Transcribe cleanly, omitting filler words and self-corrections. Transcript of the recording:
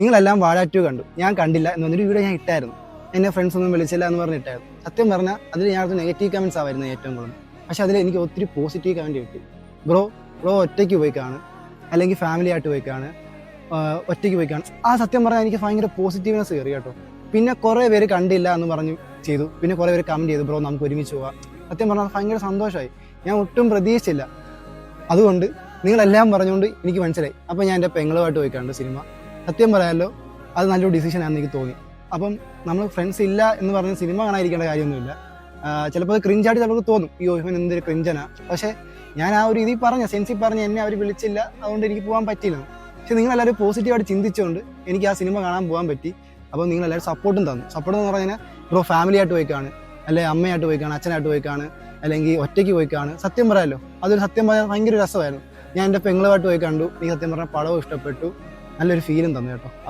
നിങ്ങളെല്ലാം വാഴ 2 കണ്ടു, ഞാൻ കണ്ടില്ല എന്ന് പറഞ്ഞൊരു വീഡിയോ ഞാൻ ഇട്ടായിരുന്നു. എന്നെ ഫ്രണ്ട്സ് ഒന്നും വിളിച്ചില്ല എന്ന് പറഞ്ഞിട്ടായിരുന്നു. സത്യം പറഞ്ഞാൽ അതിൽ ഞാൻ നെഗറ്റീവ് കമൻസ് ആയിരുന്നു ഏറ്റവും കൂടുതൽ. പക്ഷെ അതിൽ എനിക്ക് ഒത്തിരി പോസിറ്റീവ് കമൻറ്റ് കിട്ടി. ബ്രോ ഒറ്റയ്ക്ക് പോയി കാണും, അല്ലെങ്കിൽ ഫാമിലി ആയിട്ട് പോയി കാണും, ഒറ്റയ്ക്ക് പോയി കാണും. ആ സത്യം പറഞ്ഞാൽ എനിക്ക് ഭയങ്കര പോസിറ്റീവ്നെസ് കയറി കേട്ടോ. പിന്നെ കുറേ പേര് കണ്ടില്ല എന്ന് പറഞ്ഞു ചെയ്തു. പിന്നെ കുറേ പേര് കമൻറ്റ് ചെയ്തു, ബ്രോ നമുക്ക് ഒരുമിച്ച് പോവാം. സത്യം പറഞ്ഞാൽ ഭയങ്കര സന്തോഷമായി. ഞാൻ ഒട്ടും പ്രതീക്ഷിച്ചില്ല. അതുകൊണ്ട് നിങ്ങളെല്ലാം പറഞ്ഞുകൊണ്ട് എനിക്ക് മനസ്സിലായി. അപ്പോൾ ഞാൻ എൻ്റെ പെങ്ങളുമായിട്ട് പോയി കണ്ടു സിനിമ. സത്യം പറയാമല്ലോ, അത് നല്ലൊരു ഡിസിഷനാണെന്ന് എനിക്ക് തോന്നി. അപ്പം നമ്മൾ ഫ്രണ്ട്സ് ഇല്ല എന്ന് പറഞ്ഞ് സിനിമ കാണാതിരിക്കേണ്ട കാര്യമൊന്നുമില്ല. ചിലപ്പോൾ അത് ക്രിഞ്ചായിട്ട് ചിലപ്പോൾ തോന്നും, അയ്യോ ഇവൻ എന്തൊരു ക്രിഞ്ചനാ. പക്ഷേ ഞാൻ ആ ഒരു രീതിയിൽ പറഞ്ഞ സെൻസിൽ പറഞ്ഞ് എന്നെ അവർ വിളിച്ചില്ല, അതുകൊണ്ട് എനിക്ക് പോകാൻ പറ്റില്ല. പക്ഷെ നിങ്ങളെല്ലാവരും പോസിറ്റീവായിട്ട് ചിന്തിച്ചുകൊണ്ട് എനിക്ക് ആ സിനിമ കാണാൻ പോകാൻ പറ്റി. അപ്പോൾ നിങ്ങളെല്ലാവരും സപ്പോർട്ടും തന്നു. സപ്പോർട്ട് എന്ന് പറഞ്ഞാൽ ബ്രോ ഫാമിലി ആയിട്ട് പോയി കാണും, അല്ലെങ്കിൽ അമ്മയായിട്ട് പോയി കാണും, അച്ഛനായിട്ട് പോയി കാണും, അല്ലെങ്കിൽ ഒറ്റയ്ക്ക് പോയി കാണും. സത്യം പറയാമല്ലോ, അതൊരു സത്യം പറയാൻ ഭയങ്കര രസമായിരുന്നു. ഞാൻ എൻ്റെ പെങ്ങളുമായിട്ട് പോയി കണ്ടു. എനിക്ക് സത്യം പറഞ്ഞാൽ പടവും ഇഷ്ടപ്പെട്ടു, നല്ലൊരു ഫീലും തന്നു കേട്ടോ.